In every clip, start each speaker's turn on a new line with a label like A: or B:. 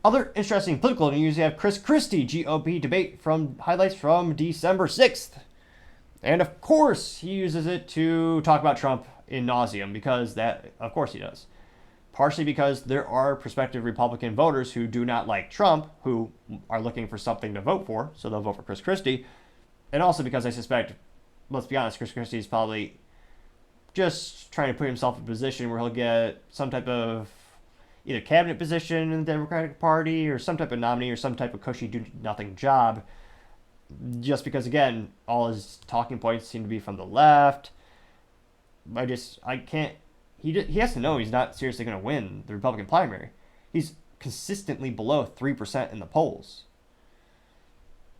A: Other interesting political news, you have Christie GOP debate from highlights from December 6th. And of course, he uses it to talk about Trump in nauseam, because that, of course he does. Partially because there are prospective Republican voters who do not like Trump, who are looking for something to vote for, so they'll vote for Chris Christie. And also because I suspect, let's be honest, Chris Christie is probably just trying to put himself in a position where he'll get some type of either cabinet position in the Democratic Party or some type of nominee or some type of cushy do-nothing job. Just because, again, all his talking points seem to be from the left. I can't. He has to know he's not seriously going to win the Republican primary. He's consistently below 3% in the polls.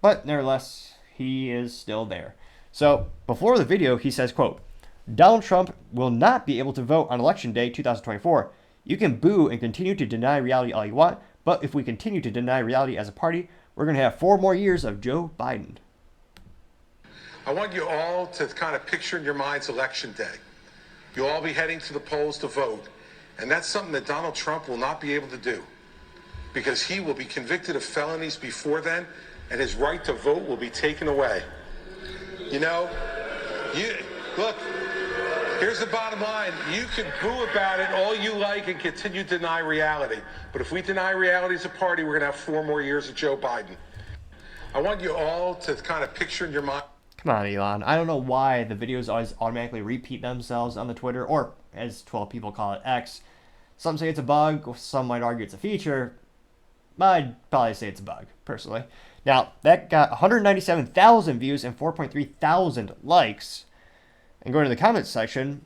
A: But nevertheless, he is still there. So before the video, he says, quote, Donald Trump will not be able to vote on Election Day 2024. You can boo and continue to deny reality all you want, but if we continue to deny reality as a party, we're going to have 4 more years of Joe Biden.
B: I want you all to kind of picture in your minds Election Day. You'll all be heading to the polls to vote. And that's something that Donald Trump will not be able to do, because he will be convicted of felonies before then, and his right to vote will be taken away. You know, look, here's the bottom line. You can boo about it all you like and continue to deny reality. But if we deny reality as a party, we're going to have 4 more years of Joe Biden. I want you all to kind of picture in your mind.
A: Come on, Elon. I don't know why the videos always automatically repeat themselves on the Twitter, or as 12 people call it, X. Some say it's a bug, some might argue it's a feature. I'd probably say it's a bug, personally. Now, that got 197,000 views and 4.3 thousand likes. And going to the comments section,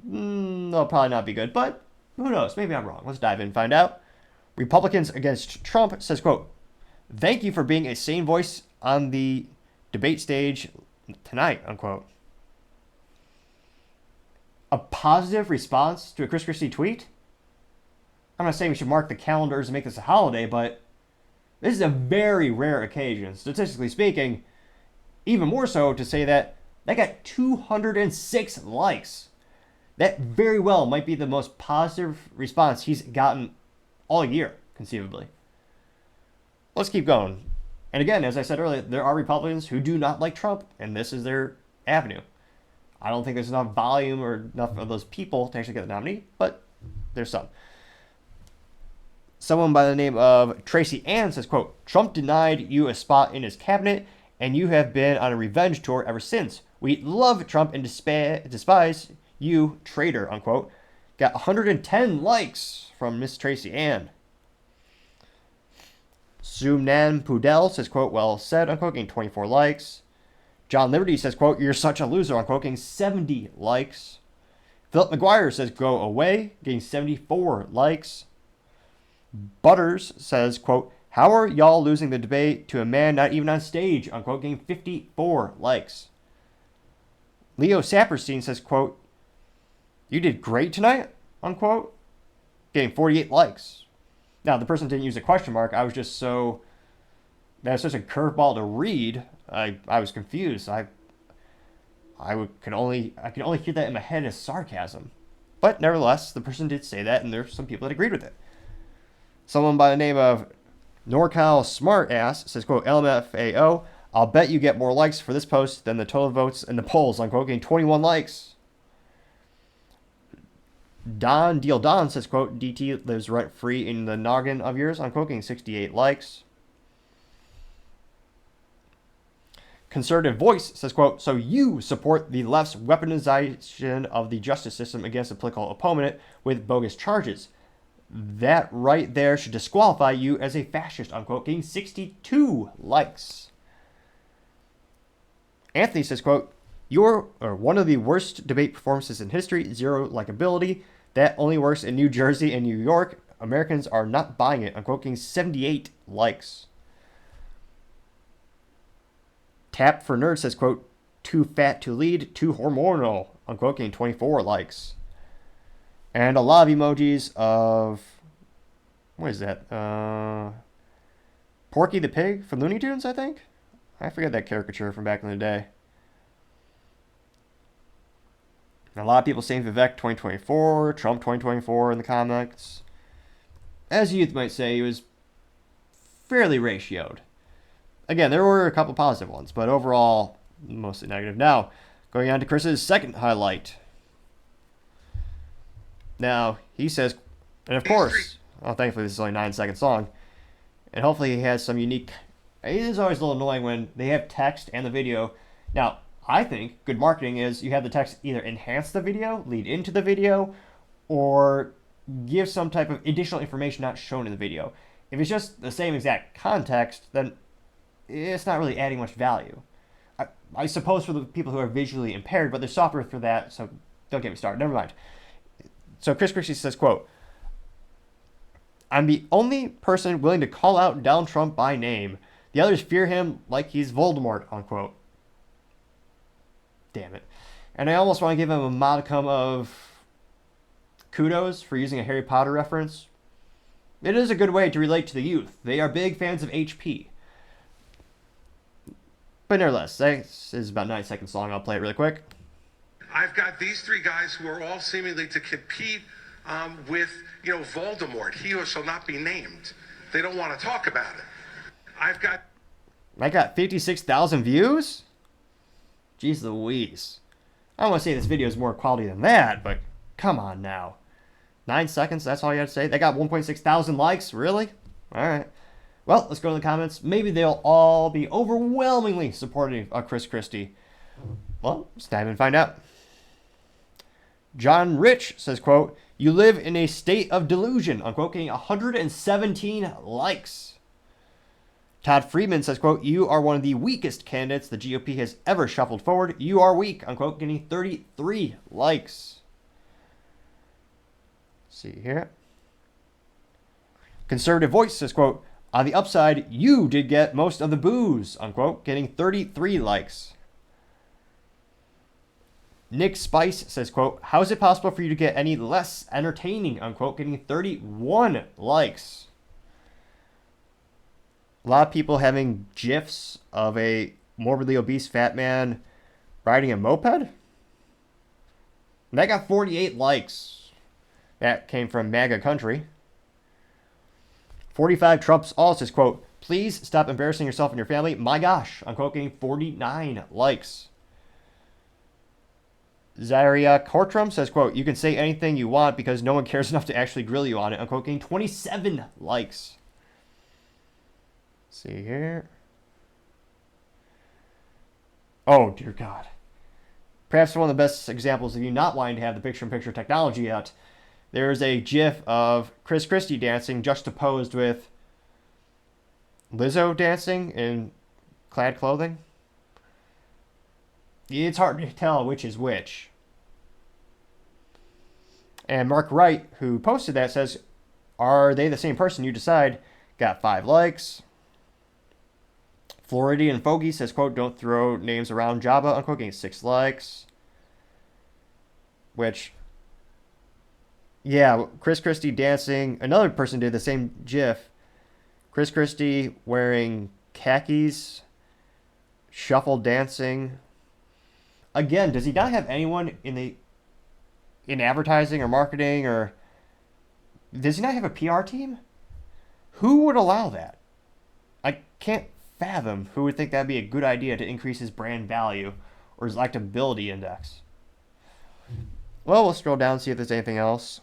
A: they'll probably not be good, but who knows? Maybe I'm wrong. Let's dive in and find out. Republicans Against Trump says, quote, thank you for being a sane voice on the debate stage tonight, unquote. A positive response to a Chris Christie tweet? I'm not saying we should mark the calendars and make this a holiday, but this is a very rare occasion, statistically speaking. Even more so to say that got 206 likes. That very well might be the most positive response he's gotten all year, conceivably. Let's keep going. And again, as I said earlier, there are Republicans who do not like Trump, and this is their avenue. I don't think there's enough volume or enough of those people to actually get the nominee, but there's some. Someone by the name of Tracy Ann says, quote, Trump denied you a spot in his cabinet, and you have been on a revenge tour ever since. We love Trump and despise you, traitor, unquote. Got 110 likes from Miss Tracy Ann. Sumnan Pudel says, quote, well said, unquote, getting 24 likes. John Liberty says, quote, you're such a loser, unquote, getting 70 likes. Philip McGuire says, go away, getting 74 likes. Butters says, quote, how are y'all losing the debate to a man not even on stage, unquote, getting 54 likes. Leo Saperstein says, quote, you did great tonight, unquote, getting 48 likes. Now, the person didn't use a question mark. I was just so, that was such a curveball to read. I was confused. I could only hear that in my head as sarcasm. But nevertheless, the person did say that, and there's some people that agreed with it. Someone by the name of NorCal Smartass says, quote, LMFAO, I'll bet you get more likes for this post than the total votes in the polls, unquote, getting 21 likes. Don Deal Don says, quote, DT lives rent-free in the noggin of yours, unquote, getting 68 likes. Conservative Voice says, quote, so you support the left's weaponization of the justice system against a political opponent with bogus charges. That right there should disqualify you as a fascist, unquote, getting 62 likes. Anthony says, quote, you're one of the worst debate performances in history, zero likability. That only works in New Jersey and New York. Americans are not buying it, unquote, getting 78 likes. Tap for Nerd says, quote, too fat to lead, too hormonal, unquote, getting 24 likes. And a lot of emojis of, what is that? Porky the Pig from Looney Tunes, I think? I forget that caricature from back in the day. And a lot of people saying Vivek 2024, Trump 2024 in the comments. As youth might say, he was fairly ratioed. Again, there were a couple positive ones, but overall, mostly negative. Now, going on to Chris's second highlight. Now, he says, and of course, well, thankfully this is only a 9-second song, and hopefully he has some unique, it is always a little annoying when they have text and the video. Now, I think good marketing is you have the text either enhance the video, lead into the video, or give some type of additional information not shown in the video. If it's just the same exact context, then it's not really adding much value. I suppose for the people who are visually impaired, but there's software for that, so don't get me started. Never mind. So Chris Christie says, quote, "I'm the only person willing to call out Donald Trump by name. The others fear him like he's Voldemort," unquote. Damn it. And I almost want to give him a modicum of kudos for using a Harry Potter reference. It is a good way to relate to the youth. They are big fans of HP. But nevertheless, this is about a 9-second song. I'll play it really quick.
B: I've got these three guys who are all seemingly to compete with, Voldemort. He who shall not be named. They don't want to talk about it. I
A: got 56,000 views? Jeez Louise. I don't want to say this video is more quality than that, but come on now. 9 seconds, that's all you have to say? They got 1.6 thousand likes? Really? Alright. Well, let's go to the comments. Maybe they'll all be overwhelmingly supportive of Chris Christie. Well, let's dive in and find out. John Rich says, quote, "You live in a state of delusion," unquote, getting 117 likes. Todd Friedman says, quote, "You are one of the weakest candidates the GOP has ever shuffled forward. You are weak," unquote, getting 33 likes. Let's see here. Conservative Voice says, quote, "On the upside, you did get most of the boos," unquote, getting 33 likes. Nick Spice says, quote, "How is it possible for you to get any less entertaining," unquote, getting 31 likes. A lot of people having GIFs of a morbidly obese fat man riding a moped. And that got 48 likes. That came from MAGA Country. 45 Trumps all says, quote, "Please stop embarrassing yourself and your family. My gosh," unquote, getting 49 likes. Zaria Cortram says, quote, "You can say anything you want because no one cares enough to actually grill you on it," unquote, getting 27 likes. Let's see here. Oh, dear God. Perhaps one of the best examples of you not wanting to have the picture-in-picture technology yet. There's a GIF of Chris Christie dancing juxtaposed with Lizzo dancing in clad clothing. It's hard to tell which is which. And Mark Wright, who posted that, says, "Are they the same person? You decide." Got 5 likes. Floridian Fogey says, quote, "Don't throw names around Jabba," unquote, getting 6 likes. Which, yeah, Chris Christie dancing. Another person did the same GIF. Chris Christie wearing khakis, shuffle dancing. Again, does he not have anyone in advertising or marketing, or does he not have a PR team? Who would allow that? I can't fathom who would think that'd be a good idea to increase his brand value or his likability index. Well, we'll scroll down and see if there's anything else.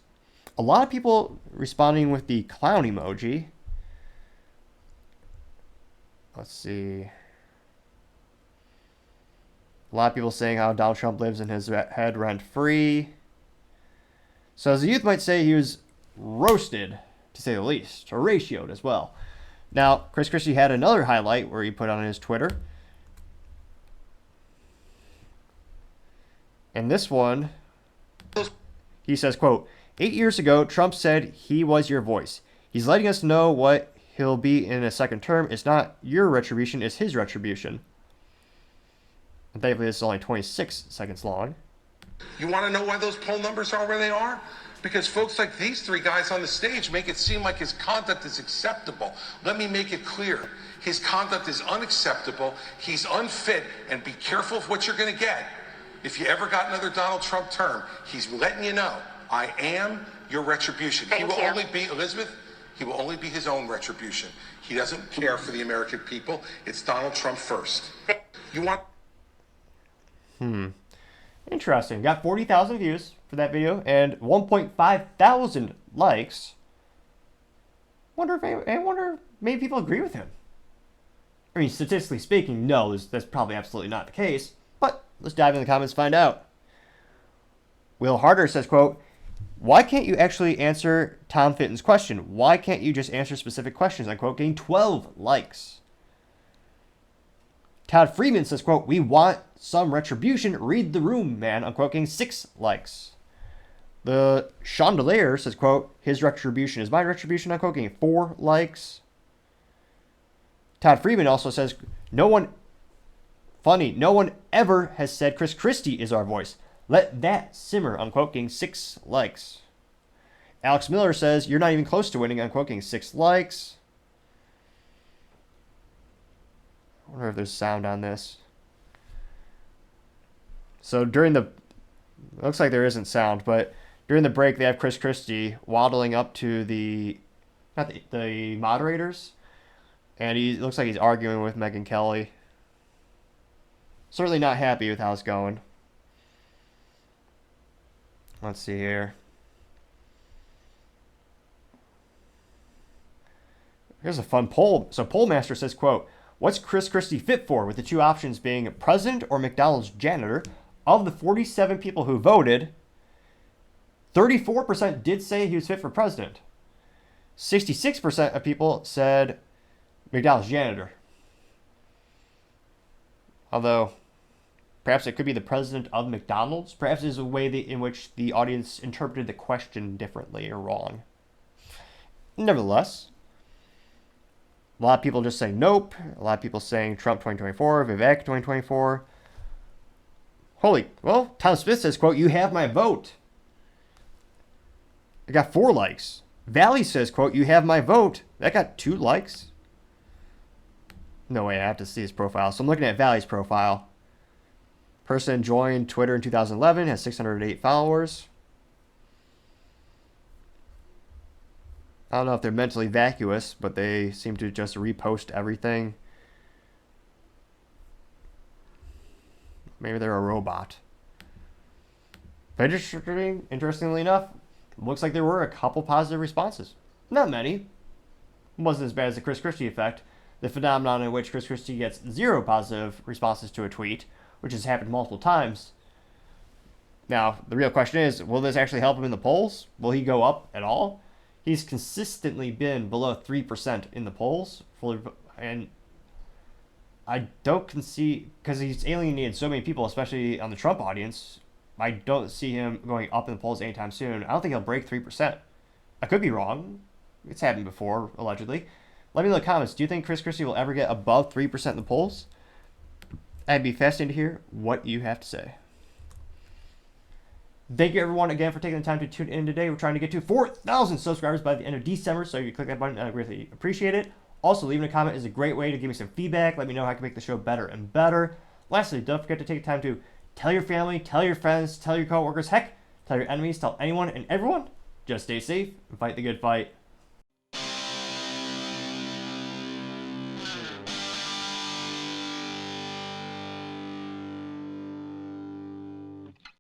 A: A lot of people responding with the clown emoji. Let's see. A lot of people saying how Donald Trump lives in his head rent-free. So as the youth might say, he was roasted, to say the least, or ratioed as well. Now, Chris Christie had another highlight where he put on his Twitter. And this one, he says, quote, "8 years ago, Trump said he was your voice. He's letting us know what he'll be in a second term. It's not your retribution, it's his retribution." And thankfully, this is only 26 seconds long.
B: You want to know why those poll numbers are where they are? Because folks like these three guys on the stage make it seem like his conduct is acceptable. Let me make it clear. His conduct is unacceptable. He's unfit, and be careful of what you're going to get. If you ever got another Donald Trump term, he's letting you know, I am your retribution. He will only be, Elizabeth, He will only be his own retribution. He doesn't care for the American people. It's Donald Trump first. You want...
A: Interesting. Got 40,000 views for that video and 1.5 thousand likes. Wonder if maybe people agree with him. I mean, statistically speaking, no, that's probably absolutely not the case. But let's dive in the comments and find out. Will Harder says, quote, "Why can't you actually answer Tom Fitton's question? Why can't you just answer specific questions?" Unquote, getting 12 likes. Todd Freeman says, quote, "We want some retribution. Read the room, man." Unquote, getting 6 likes. The Chandelier says, quote, "His retribution is my retribution." Unquote, getting 4 likes. Todd Freeman also says, no one ever has said Chris Christie is our voice. Let that simmer." Unquote, getting 6 likes. Alex Miller says, "You're not even close to winning." Unquote, getting 6 likes. I wonder if there's sound on this. So looks like there isn't sound, but during the break, they have Chris Christie waddling up to the moderators, and he looks like he's arguing with Megyn Kelly. Certainly not happy with how it's going. Let's see here. Here's a fun poll. So Pollmaster says, quote, "What's Chris Christie fit for, with the two options being president or McDonald's janitor? Of the 47 people who voted, 34% did say he was fit for president. 66% of people said McDonald's janitor. Although, perhaps it could be the president of McDonald's. Perhaps there's a way in which the audience interpreted the question differently or wrong. Nevertheless, a lot of people just saying nope. A lot of people saying Trump 2024, Vivek 2024. Tom Smith says, quote, "You have my vote." It got 4 likes. Valley says, quote, "You have my vote." That got 2 likes. No way, I have to see his profile. So I'm looking at Valley's profile. Person joined Twitter in 2011, has 608 followers. I don't know if they're mentally vacuous, but they seem to just repost everything. Maybe they're a robot. But interestingly enough, looks like there were a couple positive responses. Not many. It wasn't as bad as the Chris Christie effect, the phenomenon in which Chris Christie gets 0 positive responses to a tweet, which has happened multiple times. Now, the real question is, will this actually help him in the polls? Will he go up at all? He's consistently been below 3% in the polls, and I don't concede, because he's alienated so many people, especially on the Trump audience. I don't see him going up in the polls anytime soon. I don't think he'll break 3%. I could be wrong. It's happened before, allegedly. Let me know in the comments. Do you think Chris Christie will ever get above 3% in the polls? I'd be fascinated to hear what you have to say. Thank you, everyone, again, for taking the time to tune in today. We're trying to get to 4,000 subscribers by the end of December, so you click that button, and I greatly appreciate it. Also, leaving a comment is a great way to give me some feedback. Let me know how I can make the show better and better. Lastly, don't forget to take time to tell your family, tell your friends, tell your coworkers, heck, tell your enemies, tell anyone and everyone. Just stay safe and fight the good fight.